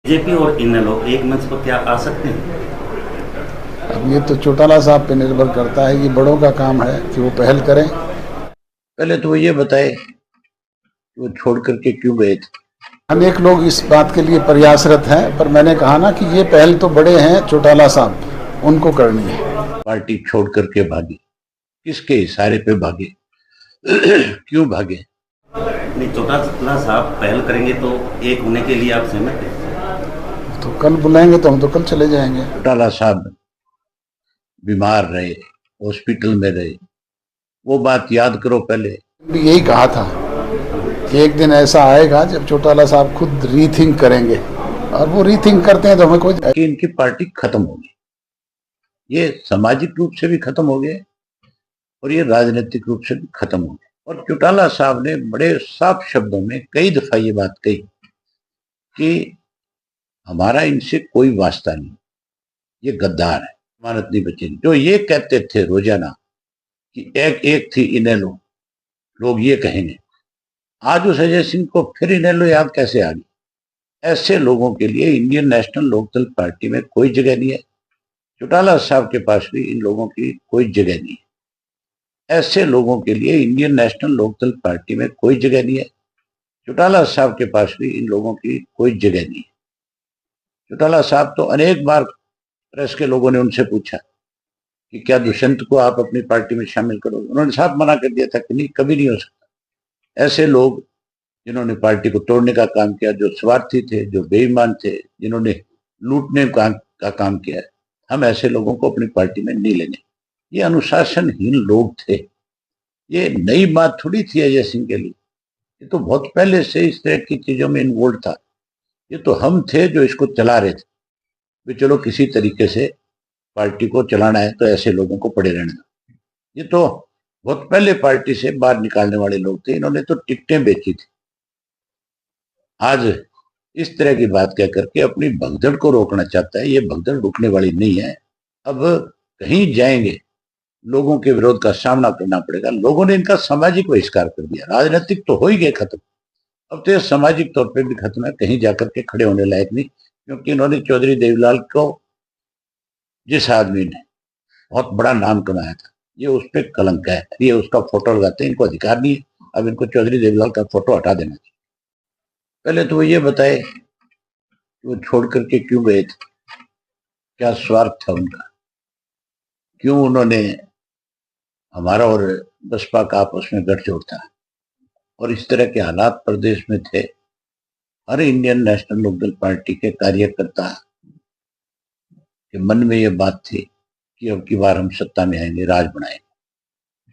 BJP और इनेलो एक मंच पर क्या आ सकते हैं? अब ये तो चौटाला साहब पे निर्भर करता है। ये बड़ों का काम है कि वो पहल करें। पहले तो वो ये बताए कि वो छोड़ करके क्यों गए थे। अनेक लोग इस बात के लिए प्रयासरत हैं, पर मैंने कहा ना कि ये पहल तो बड़े हैं चौटाला साहब, उनको करनी है। पार्टी छोड़ करके भागे, किसके इशारे पे भागे? क्यों भागे? नहीं, चौटाला साहब पहल करेंगे तो एक होने के लिए आप सहमत हैं? तो कल बुलाएंगे तो हम तो कल चले जाएंगे। चौटाला साहब बीमार रहे, हॉस्पिटल में रहे, वो बात याद करो पहले। भी यही कहा था कि एक दिन ऐसा आएगा जब चौटाला साहब खुद रीथिंक करेंगे, और वो रीथिंक करते हैं तो हमें कोई कि इनकी पार्टी खत्म होगी। ये सामाजिक रूप से भी खत्म हो गए और ये राजनीतिक रूप से भी खत्म हो गए। और चौटाला साहब ने बड़े साफ शब्दों में कई दफा ये बात कही कि हमारा इनसे कोई वास्ता नहीं, ये गद्दार है, जमानत नहीं बचेगी। जो ये कहते थे रोजाना कि एक एक थी इनेलो, लोग ये कहेंगे, आज उस अजय सिंह को फिर इनेलो याद कैसे आ गई? ऐसे लोगों के लिए इंडियन नेशनल लोकदल पार्टी में कोई जगह नहीं है। चौटाला साहब के पास भी इन लोगों की कोई जगह नहीं है। ऐसे लोगों के लिए इंडियन नेशनल लोकदल पार्टी में कोई जगह नहीं है। चौटाला साहब के पास भी इन लोगों की कोई जगह नहीं है। चौटाला साहब तो अनेक बार प्रेस के लोगों ने उनसे पूछा कि क्या दुष्यंत को आप अपनी पार्टी में शामिल करोगे? उन्होंने साफ मना कर दिया था कि नहीं, कभी नहीं हो सकता। ऐसे लोग जिन्होंने पार्टी को तोड़ने का काम किया, जो स्वार्थी थे, जो बेईमान थे, जिन्होंने लूटने का काम किया है, हम ऐसे लोगों को अपनी पार्टी में नहीं लेंगे। ये अनुशासनहीन लोग थे। ये नई बात थोड़ी थी अजय सिंह के लिए, ये तो बहुत पहले से इस तरह की चीजों में इन्वॉल्व था। ये तो हम थे जो इसको चला रहे थे भी चलो किसी तरीके से पार्टी को चलाना है तो ऐसे लोगों को पड़े रहने दो। ये तो बहुत पहले पार्टी से बाहर निकालने वाले लोग थे, इन्होंने तो टिकटें बेची थी। आज इस तरह की बात कह करके अपनी भगदड़ को रोकना चाहता है। ये भगदड़ रुकने वाली नहीं है। अब कहीं जाएंगे, लोगों के विरोध का सामना करना पड़ेगा। लोगों ने इनका सामाजिक बहिष्कार कर दिया, राजनीतिक तो हो ही गए खत्म, अब तो ये सामाजिक तौर पे भी खत्म है, कहीं जाकर के खड़े होने लायक नहीं। क्योंकि इन्होंने चौधरी देवीलाल को, जिस आदमी ने बहुत बड़ा नाम कमाया था, ये उस पर कलंक है। ये उसका फोटो लगाते हैं, इनको अधिकार नहीं है। अब इनको चौधरी देवीलाल का फोटो हटा देना चाहिए। पहले तो वो ये बताए कि वो छोड़ करके क्यों गए थे, क्या स्वार्थ था उनका, क्यों उन्होंने, हमारा और बसपा का आपस में गठजोड़ था और इस तरह के हालात प्रदेश में थे। हर इंडियन नेशनल लोकदल पार्टी के कार्यकर्ता के मन में ये बात थी कि अब की बार हम सत्ता में आएंगे, राज बनाएंगे।